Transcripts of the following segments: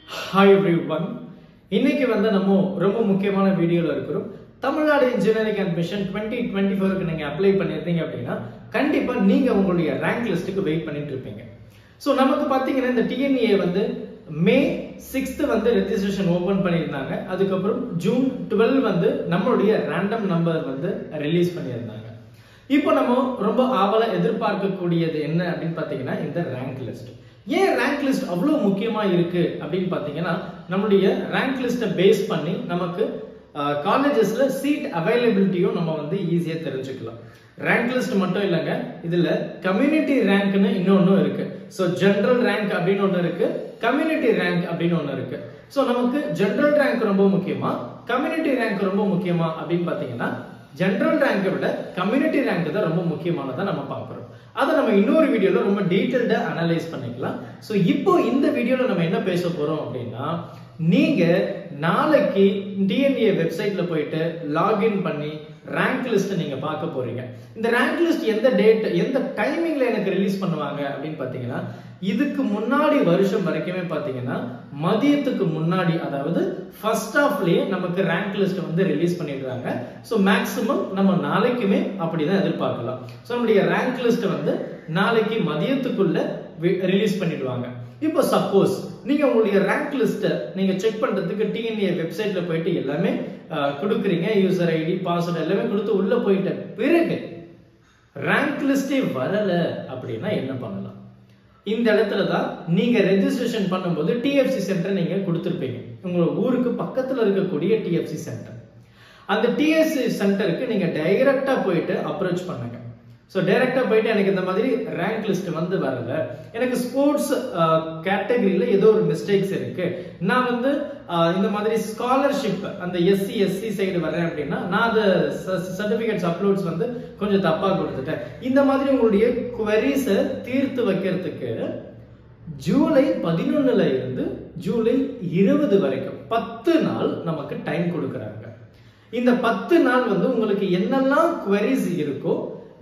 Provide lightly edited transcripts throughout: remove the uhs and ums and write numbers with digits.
Hi everyone. இன்னைக்கு நம்ம ரொம்ப முக்கியமான வீடியோல இருக்கிறோம். தமிழ்நாடு இன்ஜினியரிங் அட்மிஷன் 2024 க்கு நீங்க அப்ளை பண்ணிருந்தீங்க அப்படினா கண்டிப்பா நீங்க உங்களுடைய ரேங்க் லிஸ்ட்க்கு வெயிட் பண்ணிட்டு இருப்பீங்க. சோ நமக்கு பாத்தீங்கன்னா இந்த TNA மே 6th ரெஜிஸ்ட்ரேஷன் ஓபன் பண்ணிருந்தாங்க. அதுக்கு அப்புறம் ஜூன் 12 நம்மளுடைய ரேண்டம் நம்பர் ரிலீஸ் பண்ணிருந்தாங்க. இப்போ நம்ம ரொம்ப ஆவலா எதிர்பார்க்கக்கூடியது என்ன அப்படினு பாத்தீங்கன்னா இந்த ரேங்க் லிஸ்ட். ஏன் ரேங்க் லிஸ்ட் அவ்வளவு முக்கியமா இருக்கு அப்படின்னு பாத்தீங்கன்னா நம்மளுடைய ரேங்க் லிஸ்ட பேஸ் பண்ணி நமக்கு காலேஜஸ்ல சீட் அவைலபிலிட்டியும் நம்ம ஈஸியா தெரிஞ்சுக்கலாம். ரேங்க் லிஸ்ட் மட்டும் இல்லங்க, இதுல கம்யூனிட்டி ரேங்க்னு இன்னொன்னு இருக்கு. சோ ஜெனரல் ரேங்க் அப்படின்னு ஒன்னு இருக்கு, கம்யூனிட்டி ரேங்க் அப்படின்னு ஒன்னு இருக்கு. சோ நமக்கு ஜெனரல் ரேங்க் ரொம்ப முக்கியமா, கம்யூனிட்டி ரேங்க் ரொம்ப முக்கியமா அப்படின்னு பாத்தீங்கன்னா ஜெனரல் ரேங்கை விட கம்யூனிட்டி ரேங்க் தான் ரொம்ப முக்கியமானதா நம்ம பார்க்கிறோம். அதை நம்ம இன்னொரு வீடியோல ரொம்ப டீடைல்டா அனலைஸ் பண்ணிக்கலாம். சோ இப்போ இந்த வீடியோல நம்ம என்ன பேச போறோம் அப்படின்னா, நீங்க நாளைக்கு டிஎன்ஏ வெப்சைட்ல போயிட்டு லாகின் பண்ணி ரேங்க் லிஸ்ட் நீங்க பார்க்க போறீங்க. இந்த ரேங்க் லிஸ்ட் எந்த டேட் எந்த டைமிங்ல எனக்கு ரிலீஸ் பண்ணுவாங்க அப்படின்னு பாத்தீங்கன்னா, இதுக்கு முன்னாடி வருஷம் வரைக்குமே பாத்தீங்கன்னா மதியத்துக்கு முன்னாடி, அதாவது ஃபர்ஸ்ட் ஹாஃப்லயே நமக்கு ரேங்க் லிஸ்ட் ரிலீஸ் பண்ணிடுறாங்க. சோ மேக்ஸிமம் நம்ம நாளைக்குமே அப்படிதான் எதிர்பார்க்கலாம். சோ நம்மளுடைய ரேங்க் லிஸ்ட் நாளைக்கு மதியத்துக்குள்ள ரிலீஸ் பண்ணிடுவாங்க. இப்போ சப்போஸ் நீங்க உங்களுடைய ரேங்க் லிஸ்ட் நீங்க செக் பண்றதுக்கு டிஎன்ஏ வெப்சைட்ல போயிட்டு எல்லாமே கொடுக்குறீங்க, யூசர் ஐடி பாஸ்வேர்ட் எல்லாமே கொடுத்து உள்ள போயிட்ட பிறகு ரேங்க் லிஸ்டே வரல அப்படின்னா என்ன பண்ணலாம்? இந்த இடத்துல தான் நீங்க ரெஜிஸ்ட்ரேஷன் பண்ணும்போது டிஎஃப்சி சென்டர் நீங்க கொடுத்திருப்பீங்க. உங்க ஊருக்கு பக்கத்துல இருக்கக்கூடிய டிஎஃப்சி சென்டர், அந்த டிஎஃப்சி சென்டருக்கு நீங்க டைரக்டா போயிட்டு அப்ரோச் பண்ணுங்க. சோ டைரக்டா போயிட்டு எனக்கு இந்த மாதிரி ரேங்க் லிஸ்ட் வரல, எனக்கு ஸ்போர்ட்ஸ் கேட்டகரியில ஏதோ ஒரு மிஸ்டேக்ஸ் இருக்கு, நான் இந்த மாதிரி ஸ்காலர்ஷிப் அந்த எஸ்சி சைடு வரேன் அப்படின்னா நான் அந்த சர்டிபிகேட்ஸ் அப்லோட்ஸ் கொஞ்சம் தப்பா கொடுத்துட்டேன். இந்த மாதிரி உங்களுடைய குவரிஸ தீர்த்து வைக்கிறதுக்கு ஜூலை 11ல இருந்து ஜூலை 20 வரைக்கும் 10 நாள் நமக்கு டைம் கொடுக்கறாங்க. இந்த 10 நாள் உங்களுக்கு என்னெல்லாம் குவரிஸ் இருக்கோ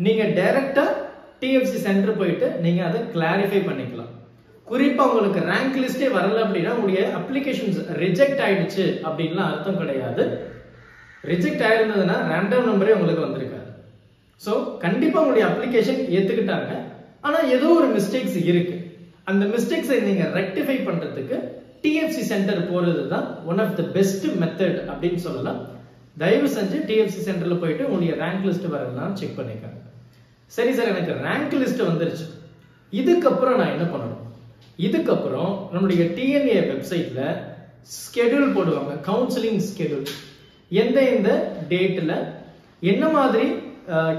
நீங்க டைரக்டா டிஎஃப்சி சென்டர் போயிட்டு நீங்க அதை கிளாரிஃபை பண்ணிக்கலாம். குறிப்பா உங்களுக்கு ரேங்க் லிஸ்டே வரல அப்படின்னா உங்களுடைய அப்ளிகேஷன்ஸ் ரிஜெக்ட் ஆயிடுச்சு அப்படின்லாம் அர்த்தம் கிடையாது. ரிஜெக்ட் ஆயிருந்ததுன்னா ரேண்டம் நம்பரே உங்களுக்கு வந்திருக்காது. சோ கண்டிப்பா உங்களுடைய அப்ளிகேஷன் ஏத்துக்கிட்டாங்க, ஆனா ஏதோ ஒரு மிஸ்டேக்ஸ் இருக்கு. அந்த மிஸ்டேக்ஸை நீங்க ரெக்டிஃபை பண்றதுக்கு டிஎஃப்சி சென்டர் போறது தான் one of the best method அப்படின்னு சொல்லலாம். தயவு செஞ்சு டிஎஃப்சி சென்டர்ல போயிட்டு உங்களுடைய ரேங்க் லிஸ்ட் வரலாம் செக் பண்ணிக்கோங்க. சரி சார், எனக்கு ரேங்க் லிஸ்ட் வந்துருச்சு, இதுக்கப்புறம் நான் என்ன பண்ணணும்? இதுக்கப்புறம் நம்மளுடைய டிஎன்ஏ வெப்சைட்ல ஸ்கெடியூல் போடுவாங்க, கவுன்சிலிங் ஸ்கெடியூல். எந்த டேட்ல என்ன மாதிரி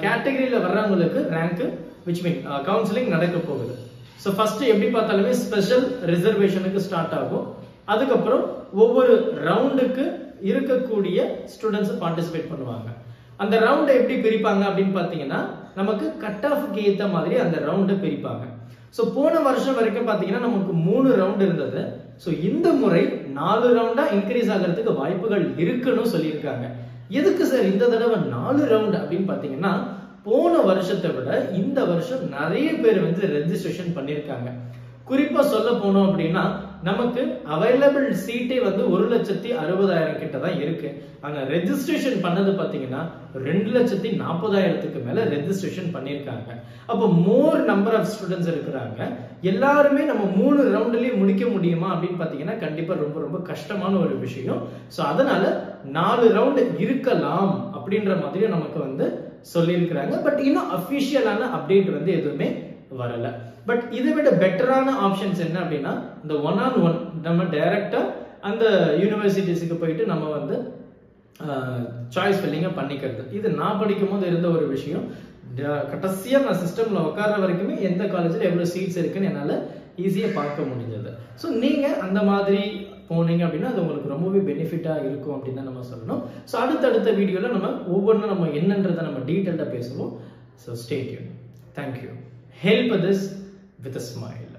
கேட்டகரியில வர்றவங்களுக்கு ரேங்க் விச் மீன் கவுன்சிலிங் நடக்க போகுது. சோ ஃபர்ஸ்ட் எப்படி பார்த்தாலுமே ஸ்பெஷல் ரிசர்வேஷனுக்கு ஸ்டார்ட் ஆகும். அதுக்கப்புறம் ஒவ்வொரு ரவுண்டுக்கு இருக்கக்கூடிய ஸ்டூடெண்ட்ஸ் பார்ட்டிசிபேட் பண்ணுவாங்க. அந்த ரவுண்டை எப்படி பிரிப்பாங்க அப்படின்னு பாத்தீங்கன்னா நமக்கு கட் ஆஃப்க்கு ஏத்த மாதிரி அந்த ரவுண்டை பிரிப்பாங்க. சோ போன வருஷம் வரைக்கும் பாத்தீங்கன்னா நமக்கு 3 ரவுண்ட் இருந்தது. சோ இந்த முறை 4 ரவுண்டா இன்க்ரீஸ் ஆகிறதுக்கு வாய்ப்புகள் இருக்குன்னு சொல்லியிருக்காங்க. எதுக்கு சார் இந்த தடவை 4 ரவுண்ட் அப்படின்னு பாத்தீங்கன்னா, போன வருஷத்தை விட இந்த வருஷம் நிறைய பேர் ரெஜிஸ்ட்ரேஷன் பண்ணிருக்காங்க. குறிப்பா சொல்ல போனோம் அப்படின்னா நமக்கு அவைலபிள் சீட்டே 1,60,60,000 கிட்ட தான் இருக்கு. ஆனா ரெஜிஸ்ட்ரேஷன் பண்ணது பாத்தீங்கன்னா 2,40,000க்கு மேல ரெஜிஸ்ட்ரேஷன் பண்ணிருக்காங்க. அப்போ மோர் நம்பர் ஆஃப் ஸ்டூடெண்ட்ஸ் இருக்கிறாங்க. எல்லாருமே நம்ம 3 ரவுண்ட்லயே முடிக்க முடியுமா அப்படின்னு பாத்தீங்கன்னா கண்டிப்பா ரொம்ப ரொம்ப கஷ்டமான ஒரு விஷயம். சோ அதனால 4 ரவுண்ட் இருக்கலாம் அப்படின்ற மாதிரி நமக்கு சொல்லியிருக்கிறாங்க. பட் இன்னும் அபிஷியலான அப்டேட் எதுவுமே வரல. பட் இதை விட பெட்டரான ஆப்ஷன்ஸ் என்ன அப்படின்னா, இந்த 1-on-1 நம்ம டைரக்டா அந்த யூனிவர்சிட்டிஸ்க்கு போயிட்டு நம்ம சாய்ஸ் ஃபில்லிங்க பண்ணிக்கிறது. இது நான் படிக்கும் போது இருந்த ஒரு விஷயம். கடைசியா நான் சிஸ்டம்ல உட்கார்ற வரைக்குமே எந்த காலேஜ்ல எவ்வளவு சீட்ஸ் இருக்குன்னு என்னால ஈஸியா பார்க்க முடிஞ்சது. ஸோ நீங்க அந்த மாதிரி போனீங்க அப்படின்னா அது உங்களுக்கு ரொம்பவே பெனிஃபிட்டா இருக்கும் அப்படின்னு தான் நம்ம சொல்லணும். ஸோ அடுத்தடுத்த வீடியோல நம்ம ஒவ்வொன்றும் நம்ம என்னன்றதை நம்ம டீட்டெயில்டா பேசுவோம். So stay tune. Thank you. Help this with a smile.